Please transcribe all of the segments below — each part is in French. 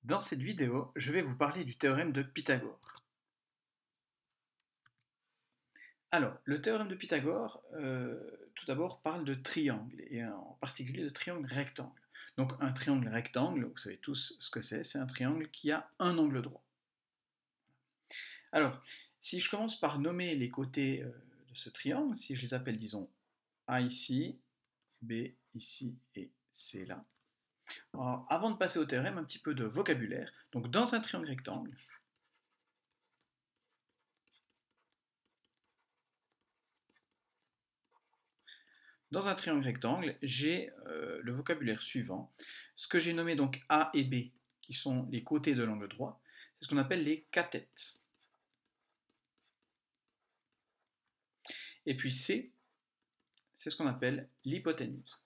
Dans cette vidéo, je vais vous parler du théorème de Pythagore. Alors, le théorème de Pythagore, tout d'abord, parle de triangles, et en particulier de triangles rectangles. Donc un triangle rectangle, vous savez tous ce que c'est un triangle qui a un angle droit. Alors, si je commence par nommer les côtés de ce triangle, si je les appelle, disons, A ici, B ici et C là. Alors, avant de passer au théorème, un petit peu de vocabulaire. Donc dans un triangle rectangle, j'ai le vocabulaire suivant. Ce que j'ai nommé donc A et B, qui sont les côtés de l'angle droit, c'est ce qu'on appelle les cathètes. Et puis C, c'est ce qu'on appelle l'hypoténuse.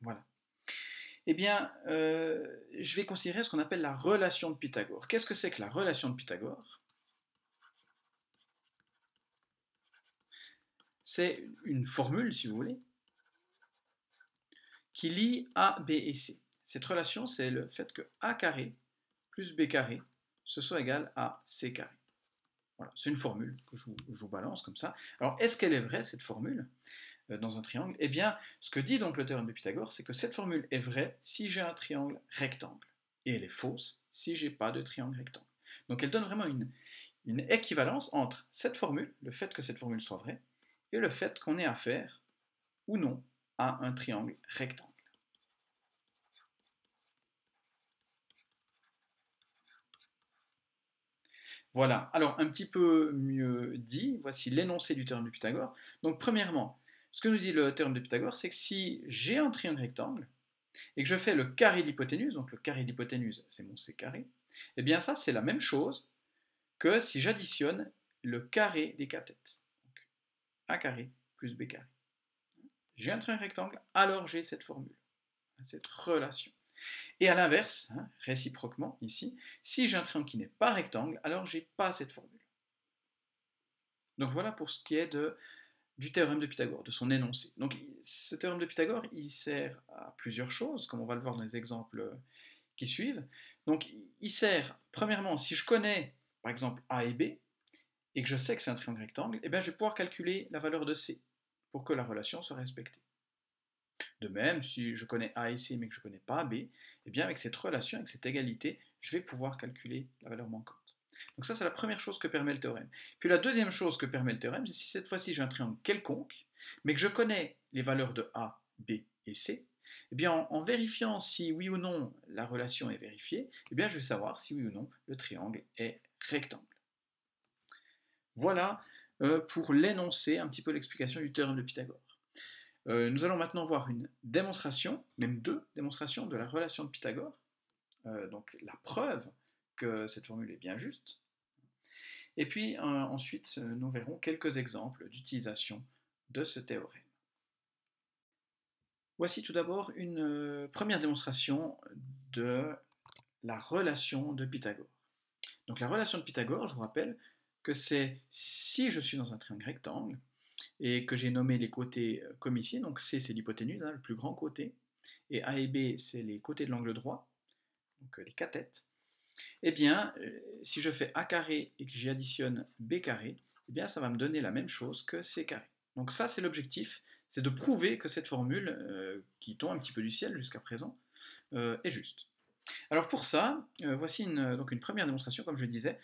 Voilà. Eh bien, je vais considérer ce qu'on appelle la relation de Pythagore. Qu'est-ce que c'est que la relation de Pythagore? C'est une formule, si vous voulez, qui lie A, B et C. Cette relation, c'est le fait que A carré plus B carré, ce soit égal à C carré. Voilà, c'est une formule que je vous balance comme ça. Alors, est-ce qu'elle est vraie, cette formule, dans un triangle? Eh bien, ce que dit donc le théorème de Pythagore, c'est que cette formule est vraie si j'ai un triangle rectangle. Et elle est fausse si j'ai pas de triangle rectangle. Donc, elle donne vraiment une équivalence entre cette formule, le fait que cette formule soit vraie, et le fait qu'on ait affaire, ou non, à un triangle rectangle. Voilà, alors un petit peu mieux dit, voici l'énoncé du théorème de Pythagore. Donc premièrement, ce que nous dit le théorème de Pythagore, c'est que si j'ai un triangle rectangle et que je fais le carré de l'hypoténuse, donc le carré de l'hypoténuse c'est mon C carré, et bien ça c'est la même chose que si j'additionne le carré des cathètes. Donc A carré plus B carré. J'ai un triangle rectangle, alors j'ai cette formule, cette relation. Et à l'inverse, réciproquement ici, si j'ai un triangle qui n'est pas rectangle, alors j'ai pas cette formule. Donc voilà pour ce qui est du théorème de Pythagore, de son énoncé. Donc ce théorème de Pythagore, il sert à plusieurs choses, comme on va le voir dans les exemples qui suivent. Donc il sert, premièrement, si je connais par exemple A et B, et que je sais que c'est un triangle rectangle, eh bien, je vais pouvoir calculer la valeur de C, pour que la relation soit respectée. De même, si je connais A et C, mais que je ne connais pas B, eh bien avec cette relation, avec cette égalité, je vais pouvoir calculer la valeur manquante. Donc ça, c'est la première chose que permet le théorème. Puis la deuxième chose que permet le théorème, c'est si cette fois-ci j'ai un triangle quelconque, mais que je connais les valeurs de A, B et C, eh bien en vérifiant si oui ou non la relation est vérifiée, eh bien je vais savoir si oui ou non le triangle est rectangle. Voilà pour l'énoncé, un petit peu l'explication du théorème de Pythagore. Nous allons maintenant voir une démonstration, même deux démonstrations de la relation de Pythagore, donc la preuve que cette formule est bien juste. Et puis ensuite, nous verrons quelques exemples d'utilisation de ce théorème. Voici tout d'abord une première démonstration de la relation de Pythagore. Donc la relation de Pythagore, je vous rappelle que c'est si je suis dans un triangle rectangle et que j'ai nommé les côtés comme ici, donc C c'est l'hypoténuse, le plus grand côté, et A et B c'est les côtés de l'angle droit, donc les cathètes, eh bien, si je fais A carré et que j'y additionne B carré, eh bien ça va me donner la même chose que C carré. Donc ça c'est l'objectif, c'est de prouver que cette formule, qui tombe un petit peu du ciel jusqu'à présent, est juste. Alors pour ça, voici donc une première démonstration, comme je le disais,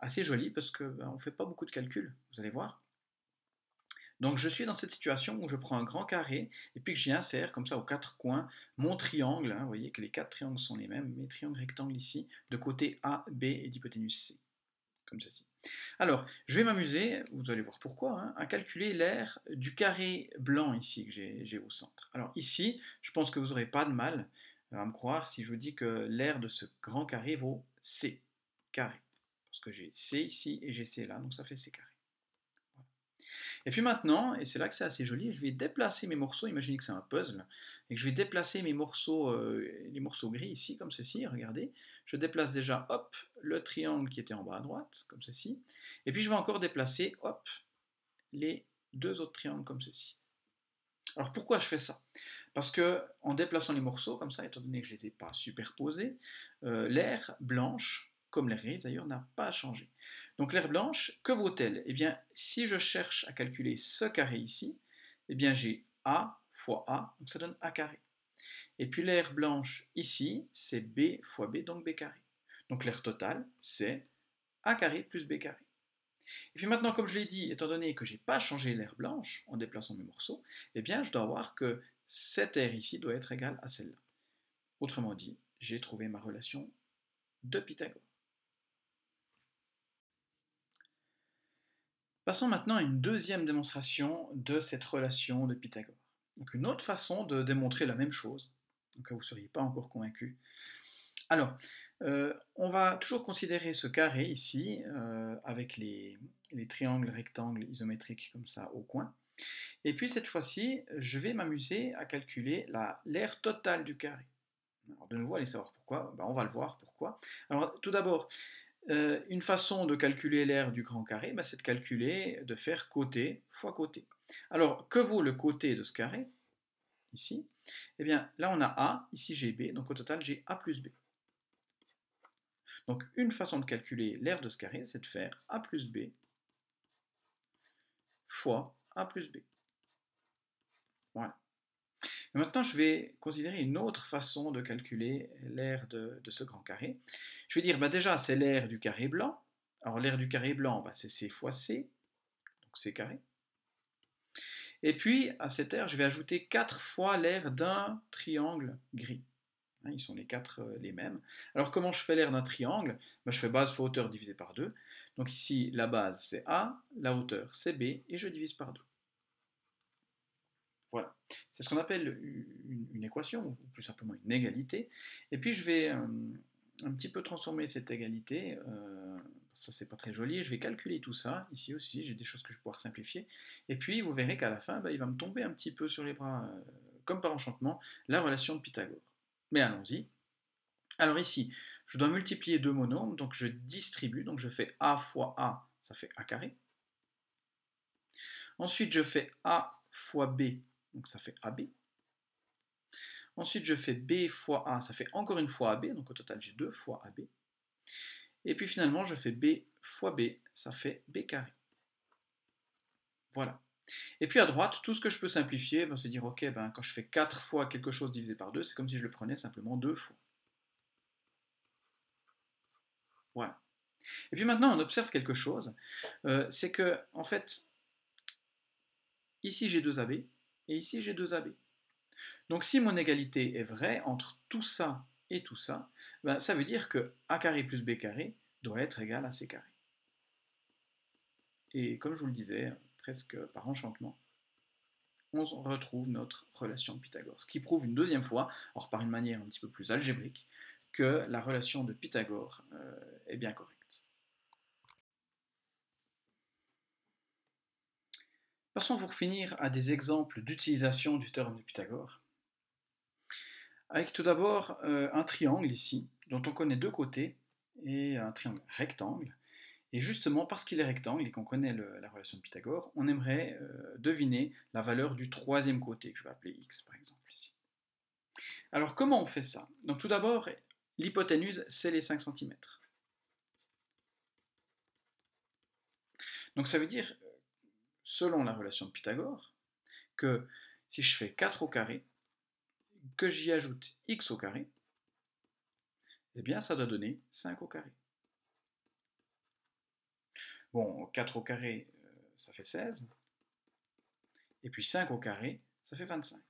assez jolie parce qu'on ne fait pas beaucoup de calculs, vous allez voir. Donc je suis dans cette situation où je prends un grand carré et puis que j'y insère comme ça aux quatre coins mon triangle. Vous voyez que les quatre triangles sont les mêmes, mes triangles rectangles ici, de côté A, B et d'hypoténuse C, comme ceci. Alors, je vais m'amuser, vous allez voir pourquoi, à calculer l'aire du carré blanc ici que j'ai au centre. Alors ici, je pense que vous n'aurez pas de mal à me croire si je vous dis que l'aire de ce grand carré vaut C carré. Parce que j'ai C ici et j'ai C là, donc ça fait C carré. Et puis maintenant, et c'est là que c'est assez joli, je vais déplacer mes morceaux, imaginez que c'est un puzzle, et que je vais déplacer mes morceaux, les morceaux gris ici, comme ceci, regardez. Je déplace déjà, hop, le triangle qui était en bas à droite, comme ceci. Et puis je vais encore déplacer, hop, les deux autres triangles comme ceci. Alors pourquoi je fais ça? Parce que en déplaçant les morceaux comme ça, étant donné que je ne les ai pas superposés, l'aire blanche, comme l'aire grise d'ailleurs, n'a pas changé. Donc l'aire blanche, que vaut-elle? Eh bien, si je cherche à calculer ce carré ici, eh bien j'ai A fois A, donc ça donne A carré. Et puis l'aire blanche ici, c'est B fois B, donc B carré. Donc l'aire totale, c'est A carré plus B carré. Et puis maintenant, comme je l'ai dit, étant donné que je n'ai pas changé l'aire blanche en déplaçant mes morceaux, eh bien je dois voir que cette aire ici doit être égale à celle-là. Autrement dit, j'ai trouvé ma relation de Pythagore. Passons maintenant à une deuxième démonstration de cette relation de Pythagore. Donc une autre façon de démontrer la même chose, donc vous ne seriez pas encore convaincu. Alors, on va toujours considérer ce carré ici, avec les triangles rectangles isométriques comme ça au coin. Et puis cette fois-ci, je vais m'amuser à calculer l'aire totale du carré. Alors de nouveau, allez savoir pourquoi. Ben, on va le voir pourquoi. Alors tout d'abord, une façon de calculer l'aire du grand carré, ben, c'est de calculer, de faire côté fois côté. Alors, que vaut le côté de ce carré, ici? Eh bien, là on a A, ici j'ai B, donc au total j'ai A plus B. Donc une façon de calculer l'aire de ce carré, c'est de faire A plus B fois A plus B. Voilà. Et maintenant, je vais considérer une autre façon de calculer l'aire de ce grand carré. Je vais dire, bah déjà, c'est l'aire du carré blanc. Alors l'aire du carré blanc, bah, c'est C fois C, donc C carré. Et puis, à cette aire, je vais ajouter 4 fois l'aire d'un triangle gris. Hein, ils sont les 4 les mêmes. Alors comment je fais l'aire d'un triangle? Bah, je fais base fois hauteur divisé par 2. Donc ici, la base c'est A, la hauteur c'est B, et je divise par 2. Voilà. C'est ce qu'on appelle une équation, ou plus simplement une égalité. Et puis je vais un petit peu transformer cette égalité. Ça, c'est pas très joli. Je vais calculer tout ça. Ici aussi, j'ai des choses que je vais pouvoir simplifier. Et puis, vous verrez qu'à la fin, bah, il va me tomber un petit peu sur les bras, comme par enchantement, la relation de Pythagore. Mais allons-y. Alors ici, je dois multiplier deux monomes, donc je distribue. Donc je fais A fois A, ça fait A carré. Ensuite, je fais A fois B, donc ça fait AB. Ensuite, je fais B fois A, ça fait encore une fois AB, donc au total j'ai 2 fois AB. Et puis finalement, je fais B fois B, ça fait B carré. Voilà. Et puis à droite, tout ce que je peux simplifier, ben, c'est dire, ok, ben, quand je fais 4 fois quelque chose divisé par 2, c'est comme si je le prenais simplement 2 fois. Voilà. Et puis maintenant, on observe quelque chose, c'est que, en fait, ici j'ai 2 AB, et ici j'ai 2 AB. Donc si mon égalité est vraie entre tout ça et tout ça, ben, ça veut dire que A carré plus B carré doit être égal à C carré. Et comme je vous le disais, presque par enchantement, on retrouve notre relation de Pythagore. Ce qui prouve une deuxième fois, alors par une manière un petit peu plus algébrique, que la relation de Pythagore est bien correcte. Passons pour finir à des exemples d'utilisation du théorème de Pythagore. Avec tout d'abord un triangle ici, dont on connaît deux côtés, et un triangle rectangle. Et justement, parce qu'il est rectangle et qu'on connaît la relation de Pythagore, on aimerait deviner la valeur du troisième côté, que je vais appeler x par exemple ici. Alors comment on fait ça? Donc tout d'abord, l'hypoténuse, c'est les 5 cm. Donc ça veut dire, selon la relation de Pythagore, que si je fais 4 au carré, que j'y ajoute x au carré, eh bien ça doit donner 5 au carré. Bon, 4 au carré, ça fait 16. Et puis 5 au carré, ça fait 25.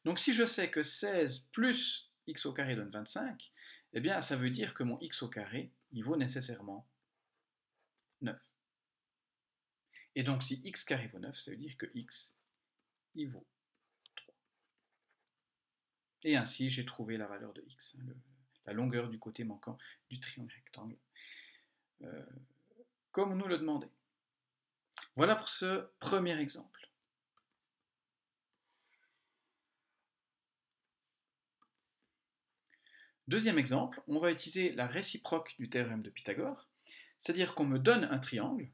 Donc si je sais que 16 plus x au carré donne 25, eh bien ça veut dire que mon x au carré, il vaut nécessairement 9. Et donc si x carré vaut 9, ça veut dire que x, il vaut 3. Et ainsi, j'ai trouvé la valeur de x, la longueur du côté manquant du triangle rectangle, comme on nous le demandait. Voilà pour ce premier exemple. Deuxième exemple, on va utiliser la réciproque du théorème de Pythagore, c'est-à-dire qu'on me donne un triangle,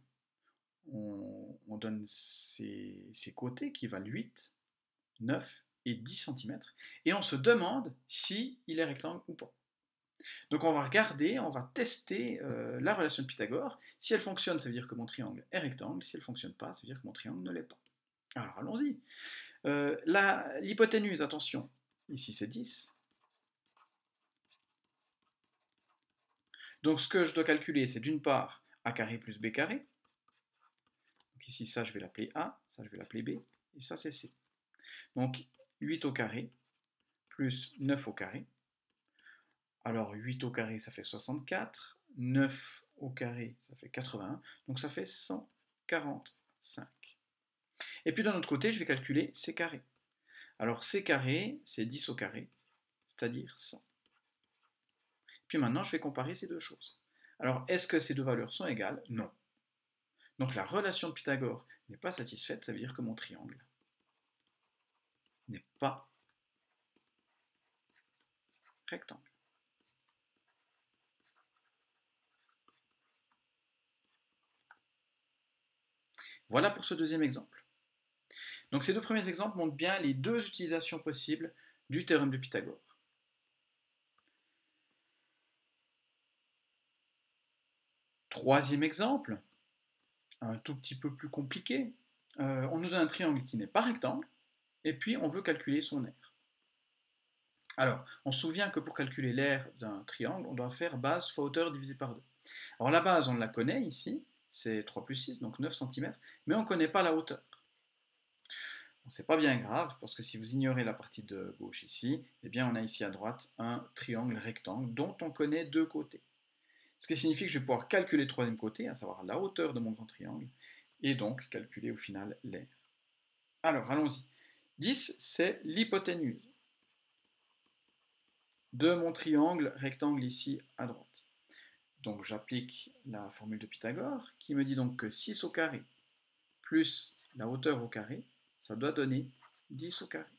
on donne ses côtés qui valent 8, 9 et 10 cm, et on se demande s'il est rectangle ou pas. Donc on va regarder, on va tester la relation de Pythagore. Si elle fonctionne, ça veut dire que mon triangle est rectangle. Si elle ne fonctionne pas, ça veut dire que mon triangle ne l'est pas. Alors allons-y. L'hypoténuse, attention, ici c'est 10. Donc ce que je dois calculer, c'est d'une part a carré plus b carré. Donc ici, ça je vais l'appeler a, ça je vais l'appeler b, et ça c'est c. Donc 8 au carré plus 9 au carré. Alors 8 au carré, ça fait 64. 9 au carré, ça fait 81. Donc ça fait 145. Et puis d'un autre côté, je vais calculer c carré. Alors c carré, c'est 10 au carré, c'est-à-dire 100. Puis maintenant, je vais comparer ces deux choses. Alors, est-ce que ces deux valeurs sont égales? Non. Donc la relation de Pythagore n'est pas satisfaite, ça veut dire que mon triangle n'est pas rectangle. Voilà pour ce deuxième exemple. Donc ces deux premiers exemples montrent bien les deux utilisations possibles du théorème de Pythagore. Troisième exemple, un tout petit peu plus compliqué. On nous donne un triangle qui n'est pas rectangle, et puis on veut calculer son aire. Alors, on se souvient que pour calculer l'aire d'un triangle, on doit faire base fois hauteur divisé par 2. Alors la base, on la connaît ici, c'est 3 plus 6, donc 9 cm, mais on ne connaît pas la hauteur. Bon, c'est pas bien grave, parce que si vous ignorez la partie de gauche ici, eh bien on a ici à droite un triangle rectangle dont on connaît deux côtés. Ce qui signifie que je vais pouvoir calculer le troisième côté, à savoir la hauteur de mon grand triangle, et donc calculer au final l'aire. Alors allons-y. 10, c'est l'hypoténuse de mon triangle rectangle ici à droite. Donc j'applique la formule de Pythagore qui me dit donc que 6 au carré plus la hauteur au carré, ça doit donner 10 au carré.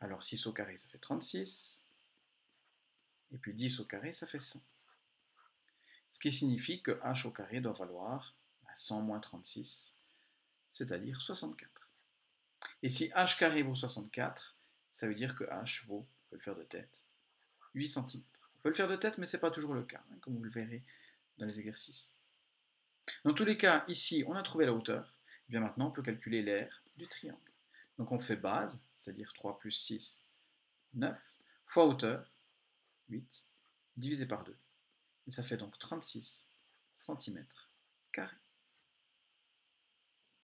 Alors 6 au carré, ça fait 36, et puis 10 au carré, ça fait 100. Ce qui signifie que h au carré doit valoir 100 moins 36, c'est-à-dire 64. Et si h carré vaut 64, ça veut dire que h vaut, on peut le faire de tête, 8 cm. On peut le faire de tête, mais ce n'est pas toujours le cas, comme vous le verrez dans les exercices. Dans tous les cas, ici, on a trouvé la hauteur. Et bien maintenant, on peut calculer l'aire du triangle. Donc on fait base, c'est-à-dire 3 plus 6, 9, fois hauteur, 8, divisé par 2. Et ça fait donc 36 cm².